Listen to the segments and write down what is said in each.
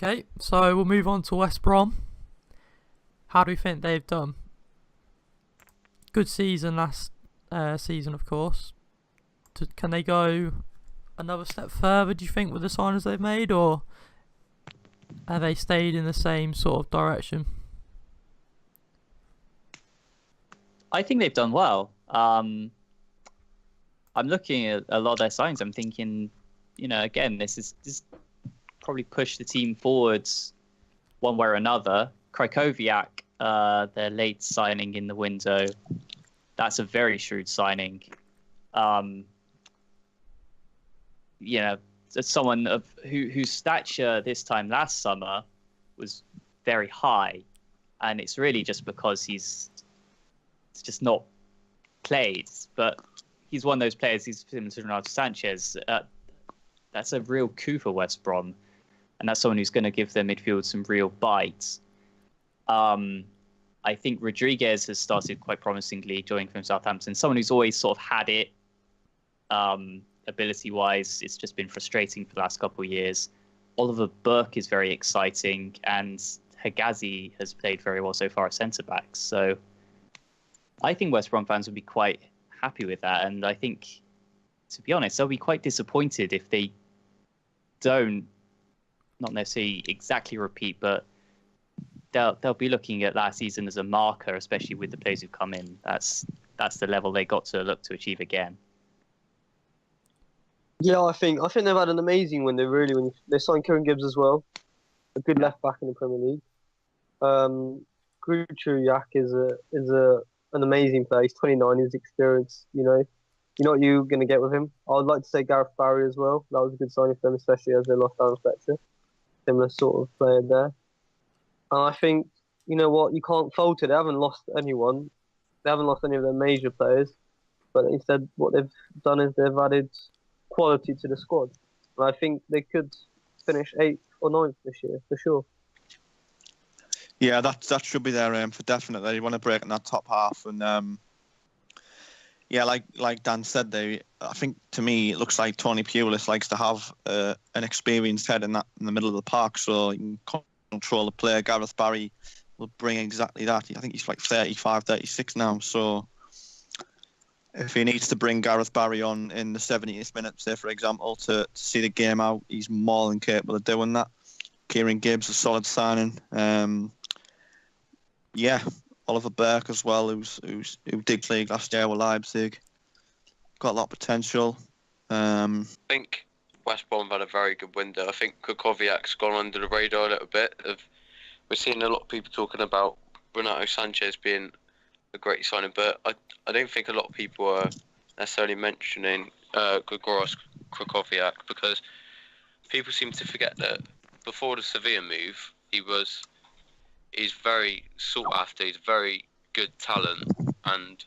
Okay, so we'll move on to West Brom. How do we think they've done? Good season last season, of course. Can they go another step further, do you think, with the signings they've made, or have they stayed in the same sort of direction? I think they've done well. I'm looking at a lot of their signs. I'm thinking, again, this probably pushed the team forwards one way or another. Krykowiak, their late signing in the window, that's a very shrewd signing. As someone whose stature this time last summer was very high, and it's really just because he's just not played. But he's one of those players. He's similar to Renato Sanchez. That's a real coup for West Brom, and that's someone who's going to give their midfield some real bites. I think Rodriguez has started quite promisingly, joining from Southampton. Someone who's always sort of had it, ability-wise. It's just been frustrating for the last couple of years. Oliver Burke is very exciting, and Hegazi has played very well so far at centre-backs. So I think West Brom fans would be quite happy with that. And I think, to be honest, they'll be quite disappointed if they don't, not necessarily exactly repeat, but they'll be looking at last season as a marker, especially with the players who've come in. That's the level they got to look to achieve again. Yeah, I think they've had an amazing window, really, when they signed Kieran Gibbs as well, a good left back in the Premier League. Krykowiak is an amazing player. He's 29, he's experienced. You know what you're going to get with him. I would like to say Gareth Barry as well. That was a good signing for them, especially as they lost Darren Fletcher. Similar sort of player there. And I think, you know what, you can't fault it. They haven't lost anyone. They haven't lost any of their major players. But instead, what they've done is they've added quality to the squad. And I think they could finish 8th or 9th this year, for sure. Yeah, that should be their aim for definite. They want to break in that top half. And yeah, like Dan said, I think to me it looks like Tony Pulis likes to have an experienced head in the middle of the park, so he can control the play. Gareth Barry will bring exactly that. I think he's like 35, 36 now. So if he needs to bring Gareth Barry on in the 70th minute, say for example, to see the game out, he's more than capable of doing that. Kieran Gibbs, a solid signing. Yeah, Oliver Burke as well, who did play last year with Leipzig. Got a lot of potential. I think West Brom had a very good window. I think Krykowiak's gone under the radar a little bit. We're seeing a lot of people talking about Renato Sanchez being a great signing, but I don't think a lot of people are necessarily mentioning Krykowiak, because people seem to forget that before the Sevilla move, he's very sought after. He's very good talent, and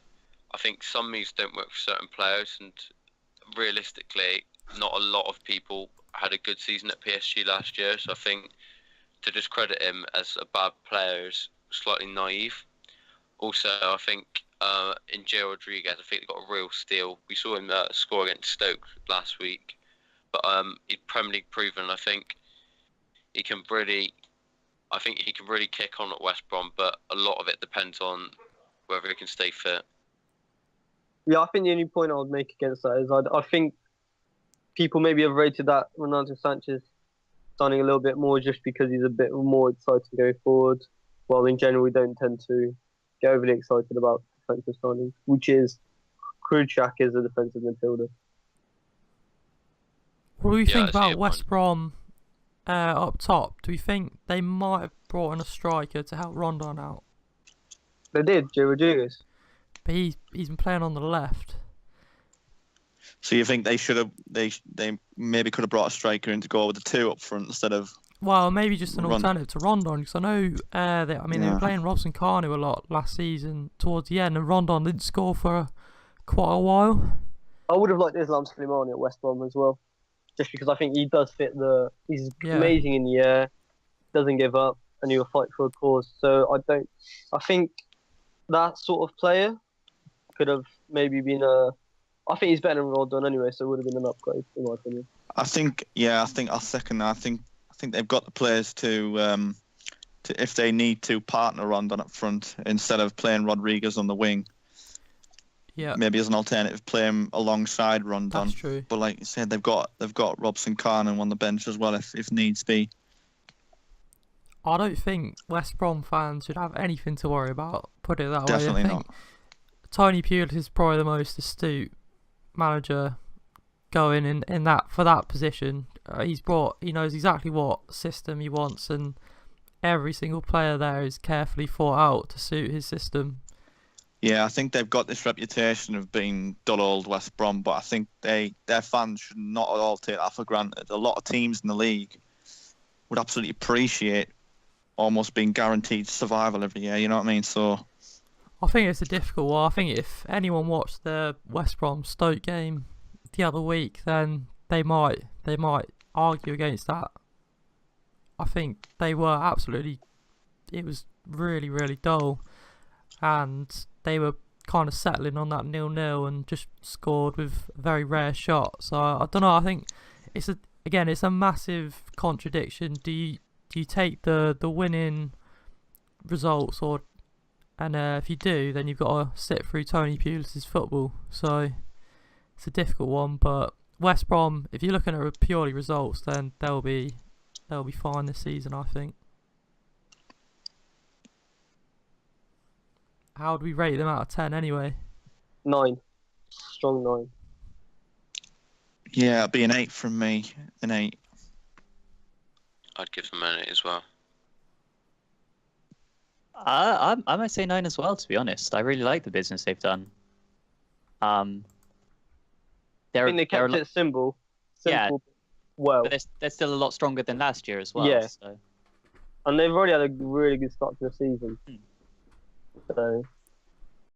I think some moves don't work for certain players, and realistically, not a lot of people had a good season at PSG last year. So I think to discredit him as a bad player is slightly naive. Also, I think in Gio Rodriguez, I think he got a real steal. We saw him score against Stoke last week, but he's Premier League proven. I think he can really kick on at West Brom, but a lot of it depends on whether he can stay fit. Yeah, I think the only point I would make against that is I think people maybe have rated that Renato Sanchez signing a little bit more just because he's a bit more exciting going forward. While in general, we don't tend to get overly excited about defensive signings, which is Krykowiak is a defensive midfielder. What do you think about West Brom up top? Do you think they might have brought in a striker to help Rondon out? They did, Gio Rodriguez. But he's been playing on the left. So you think they maybe could have brought a striker in to go with the two up front instead of... Well, maybe just an alternative to Rondon, because I know they were playing Robson Kanu a lot last season towards the end, and Rondon didn't score for quite a while. I would have liked Islam Slimani at West Brom as well, just because I think he does fit he's amazing in the air, doesn't give up, and he'll fight for a cause. So I think that sort of player could have maybe been I think he's better than Rondon anyway, so it would have been an upgrade in my opinion. I think I'll second that. I think think they've got the players to if they need to partner Rondon up front instead of playing Rodriguez on the wing. Yeah, Maybe as an alternative, play him alongside Rondon. that's true. But like you said, they've got Robson Carnan on the bench as well if needs be. I don't think West Brom fans should have anything to worry about. Put it that Definitely way. I not. think Tony Pulis is probably the most astute manager going in that for that position. He knows exactly what system he wants, and every single player there is carefully thought out to suit his system. Yeah, I think they've got this reputation of being dull old West Brom, but I think their fans should not at all take that for granted. A lot of teams in the league would absolutely appreciate almost being guaranteed survival every year, you know what I mean? So I think it's a difficult one. I think if anyone watched the West Brom Stoke game the other week, then they might argue against that. I think they were absolutely. It was really, really dull, and they were kind of settling on that 0-0 and just scored with a very rare shot. So I don't know. I think it's a massive contradiction. Do you take the winning results, and if you do, then you've got to sit through Tony Pulis' football. So it's a difficult one. But West Brom, if you're looking at purely results, then they'll be fine this season, I think. How do we rate them out of 10 anyway? 9. Strong 9. yeah, it'd be an 8 from me. An 8. I'd give them an 8 as well. I might say 9 as well, to be honest. I really like the business they've done. I think they kept it simple. Yeah. Well. But they're still a lot stronger than last year as well. Yeah. So. And they've already had a really good start to the season. So